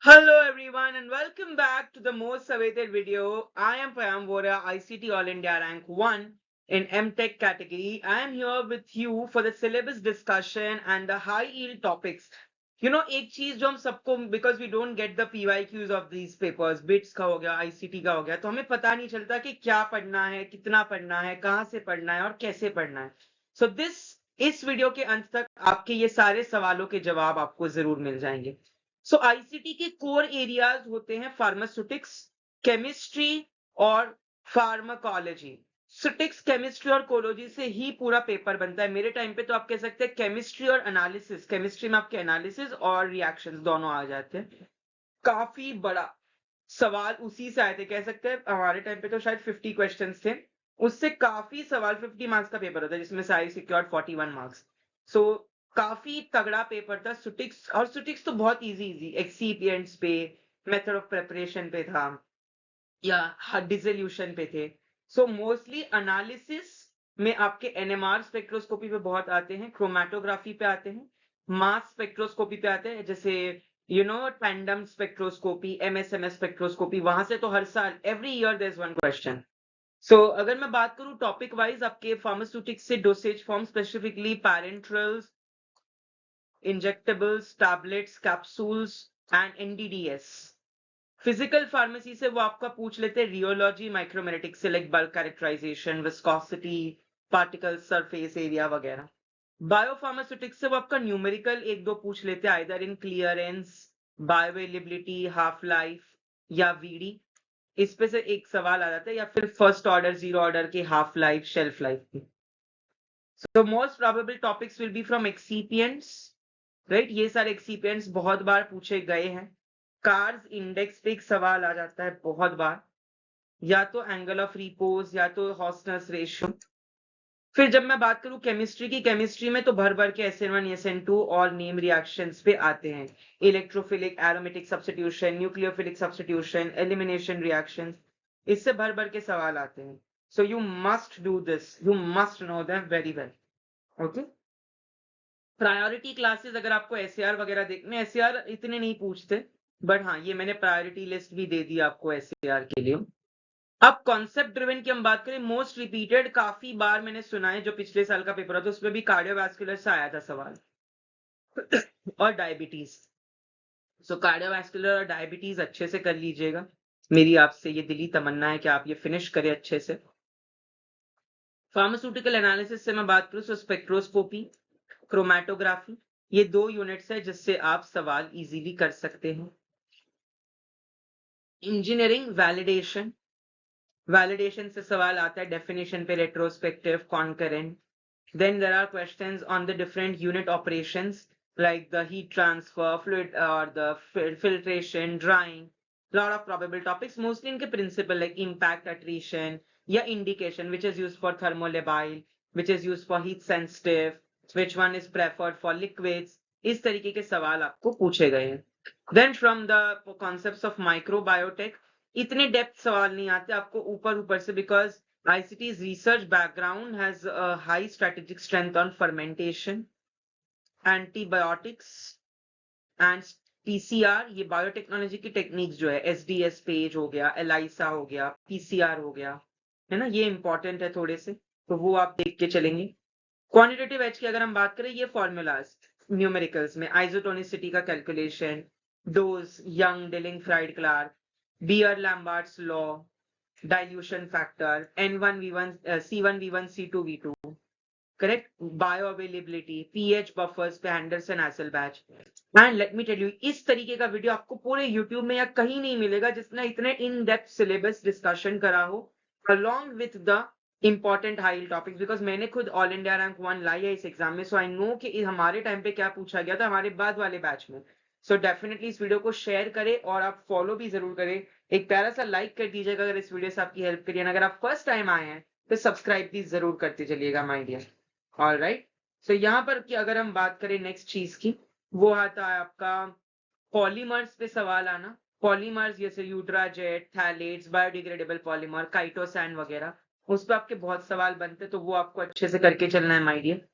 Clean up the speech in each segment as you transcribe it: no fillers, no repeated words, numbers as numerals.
Hello everyone and welcome back to the most awaited video. I am Payam Vora, ICT All India Rank 1 in MTech category. I am here with you for the syllabus discussion and the high yield topics. एक चीज जो हम सबको because we don't get the PYQs of these papers, bits का हो गया, ICT का हो गया, तो हमें पता नहीं चलता कि क्या पढ़ना है, कितना पढ़ना है, कहाँ से पढ़ना है और कैसे पढ़ना है. So इस वीडियो के अंत तक आपके ये सारे सवालों के जवाब आपको जरूर मिल जाएंगे. सो आईसीटी के कोर एरियाज होते हैं फार्मास्यूटिक्स, केमिस्ट्री और फार्माकोलॉजी. सुटिक्स, केमिस्ट्री और कोलॉजी से ही पूरा पेपर बनता है. मेरे टाइम पे तो आप कह सकते हैं केमिस्ट्री और एनालिसिस, केमिस्ट्री में आपके एनालिसिस और रिएक्शंस दोनों आ जाते हैं. काफी बड़ा सवाल उसी से आए थे, कह सकते हैं हमारे टाइम पे तो शायद 50 क्वेश्चंस थे. उससे काफी सवाल, 50 मार्क्स का पेपर होता है जिसमें से आई सिक्योर्ड 41 मार्क्स. सो काफी तगड़ा पेपर था. सुटिक्स और सुटिक्स तो बहुत इजी एक्सीपिएंट्स पे, मेथड ऑफ प्रिपरेशन पे था या डिसोल्यूशन पे थे. सो मोस्टली एनालिसिस में आपके एनएमआर स्पेक्ट्रोस्कोपी पे बहुत आते हैं, क्रोमेटोग्राफी पे आते हैं, मास स्पेक्ट्रोस्कोपी पे आते हैं, जैसे टैंडम स्पेक्ट्रोस्कोपी, एमएसएमएस स्पेक्ट्रोस्कोपी. वहां से तो हर साल every year there is one question. So अगर मैं बात करूं टॉपिक वाइज, आपके फार्मास्यूटिक्स से dosage form, specifically parenterals, injectables, tablets, capsules and NDDS. Physical pharmacy से वो आपका पूछ लेते हैं रियोलॉजी, माइक्रोमेटिक्स से like bulk characterization, viscosity, particle surface area वगैरह. बायोफार्मास्यूटिक्स से वो आपका न्यूमेरिकल एक दो पूछ लेते हैं, either in clearance, bioavailability, half life या वीडी. इस पे से एक सवाल आ जाता है, या फिर फर्स्ट ऑर्डर, जीरो ऑर्डर के हाफ लाइफ, शेल्फ लाइफ की. So most probable topics will be from excipients, right. ये सारे एक्सीपिएंट्स बहुत बार पूछे गए हैं. कार्स इंडेक्स पे एक सवाल आ जाता है बहुत बार, या तो एंगल ऑफ रिपोज या तो हॉस्टनस रेशियो. फिर जब मैं बात करूं केमिस्ट्री की, केमिस्ट्री में तो भर भर के SN1, SN2 और नेम रिएक्शंस पे आते हैं. Electrophilic, aromatic substitution, nucleophilic substitution, elimination reactions, इससे भर भर के सवाल आते हैं. So you must do this, you must know them very well. Okay. Priority classes अगर आपको SAR वगैरह देखने, SAR इतने नहीं पूछते, बट हाँ ये मैंने प्रायोरिटी लिस्ट भी दे दी आपको SAR के लिए. अब कॉन्सेप्ट ड्रिवन की हम बात करें, मोस्ट रिपीटेड काफी बार मैंने सुना है, जो पिछले साल का पेपर था उसमें भी कार्डियोवैस्कुलर से आया था सवाल. और डायबिटीज. सो कार्डियोवैस्कुलर और डायबिटीज अच्छे से कर लीजिएगा, मेरी आपसे ये दिली तमन्ना है कि आप ये फिनिश करें अच्छे से. फार्मास्यूटिकल एनालिसिस से मैं बात करूं तो स्पेक्ट्रोस्कोपी, क्रोमेटोग्राफी, ये दो यूनिट्स है जिससे आप सवाल इजीली कर सकते हैं. इंजीनियरिंग वैलिडेशन, वैलिडेशन से सवाल आता है डेफिनेशन पे, retrospective, concurrent. Then there are questions on the different unit operations like the heat transfer, fluid or the filtration, drying. Lot of probable topics, mostly इनके principle like impact, attrition या indication, which is used for thermolabile, which is used for heat sensitive, which one is preferred for liquids. इस तरीके के सवाल आपको पूछे गए हैं. Then from the concepts of microbiotech, इतने डेप्थ सवाल नहीं आते आपको, ऊपर ऊपर से, because ICT's research background has a high strategic strength on fermentation, antibiotics and PCR. ये बायोटेक्नोलॉजी की टेक्निक्स जो है, SDS पेज हो गया, ELISA हो गया, PCR हो गया, है ना, ये इंपॉर्टेंट है थोड़े से, तो वो आप देख के चलेंगे. क्वांटिटेटिव एज की अगर हम बात करें, ये फॉर्मूलाज न्यूमेरिकल्स में, आइसोटोनिसिटी का calculation, dose, Young, Dilling, Fried, Clark, Beer Lambert's law, dilution factor, N1V1, C1V1, C2V2, correct, bioavailability, pH buffers पे Henderson Hasselbalch. And let me tell you, इस तरीके का वीडियो आपको पूरे YouTube में या कहीं नहीं मिलेगा जिसने इतने इन डेप्थ सिलेबस डिस्कशन करा हो along with the important high yield topics, because मैंने खुद ऑल इंडिया रैंक 1 लाई है इस एग्जाम में. सो आई नो कि हमारे टाइम पे क्या पूछा गया था हमारे बाद वाले बैच में. सो डेफिनेटली इस वीडियो को शेयर करें और आप फॉलो भी जरूर करें. एक प्यारा सा लाइक कर दीजिएगा अगर इस वीडियो से आपकी हेल्प करिए. अगर आप फर्स्ट टाइम आए हैं तो सब्सक्राइब भी जरूर करते चलिएगा माय डियर. ऑलराइट. सो यहाँ पर कि अगर हम बात करें नेक्स्ट चीज की, वो आता है आपका पॉलीमर्स पे सवाल आना. पॉलीमर्स जैसे यूट्राजेट, थैलेट्स, बायोडिग्रेडेबल पॉलीमर, काइटोसैन वगैरह, उस पर आपके बहुत सवाल बनते हैं, तो वो आपको अच्छे से करके चलना है my dear.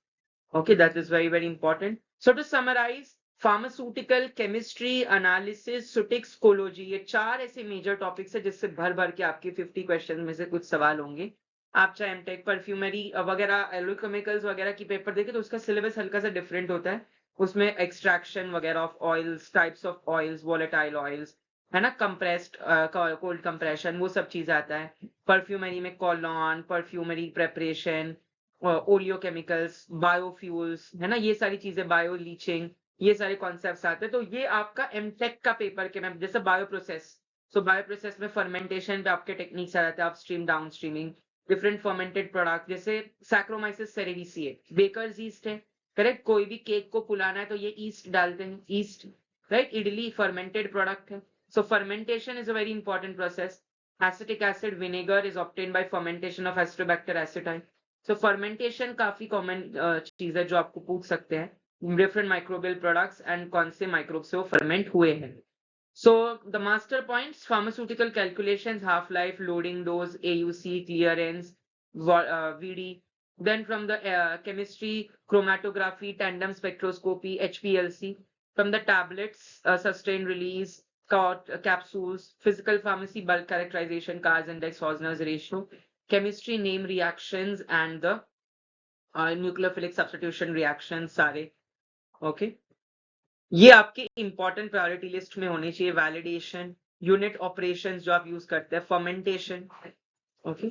Okay, that is very very important. So to summarize, pharmaceutical chemistry, analysis, सुटिक्सकोलॉजी, ये 4 ऐसे मेजर टॉपिक्स है जिससे भर भर के आपके 50 क्वेश्चन में से कुछ सवाल होंगे। आप चाहे एमटेक, परफ्यूमरी वगैरह, एलोकेमिकल्स वगैरह की पेपर देखें तो उसका सिलेबस हल्का सा डिफरेंट होता है। उसमें एक्सट्रैक्शन वगैरह of oils, types of oils, volatile oils, है ना, कंप्रेस्ड, कोल्ड कंप्रेशन, वो सब चीज आता है। परफ्यूमरी में colon, perfumery preparation, oleochemicals, biofuels, है ना, ये सारी चीजें, बायो लीचिंग, ये सारे कॉन्सेप्ट्स आते हैं। तो ये आपका एमटेक का पेपर के में, जैसे बायो प्रोसेस, सो बायो प्रोसेस में फर्मेंटेशन पे आपके टेक्निक्स आ जाते हैं, upstream, downstreaming, different fermented product, जैसे सैक्रोमाइसिस सेरेविसिए, बेकर्स ईस्ट है, करेक्ट। कोई भी केक को फुलाना है तो ये ईस्ट डालते हैं, yeast, right. Idli fermented product है, so fermentation is a very important process. Acetic acid vinegar is obtain by fermentation of acetobacter acetyl. So fermentation काफी कॉमन चीज है जो आपको पूछ सकते हैं, डिफरेंट माइक्रोबियल प्रोडक्ट्स एंड कौन से माइक्रोब से वो फर्मेंट हुए हैं। So the master points: pharmaceutical calculations, half-life, loading dose, AUC, clearance, VD. Then from the chemistry, chromatography, tandem spectroscopy, HPLC. From the tablets, sustained release, capsules, physical pharmacy, bulk characterization, Carr's index, Hausner's ratio, chemistry, name reactions, and the nucleophilic substitution reactions, सारे, okay. ये आपके important priority list में होने चाहिए। Validation, unit operations जो आप use करते हैं, fermentation, okay,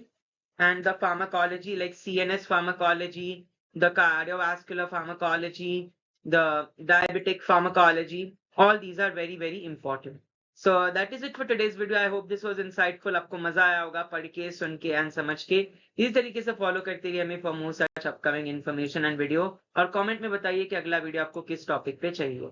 and the pharmacology like CNS pharmacology, the cardiovascular pharmacology, the diabetic pharmacology, all these are very very important. So that is it for today's video. I hope this was insightful. आपको मजा आया होगा पढ़ के, सुन के and समझ के। इसी तरीके से फॉलो करते रहिए हमें for more such upcoming information and video, और कमेंट में बताइए कि अगला वीडियो आपको किस टॉपिक पे चाहिए।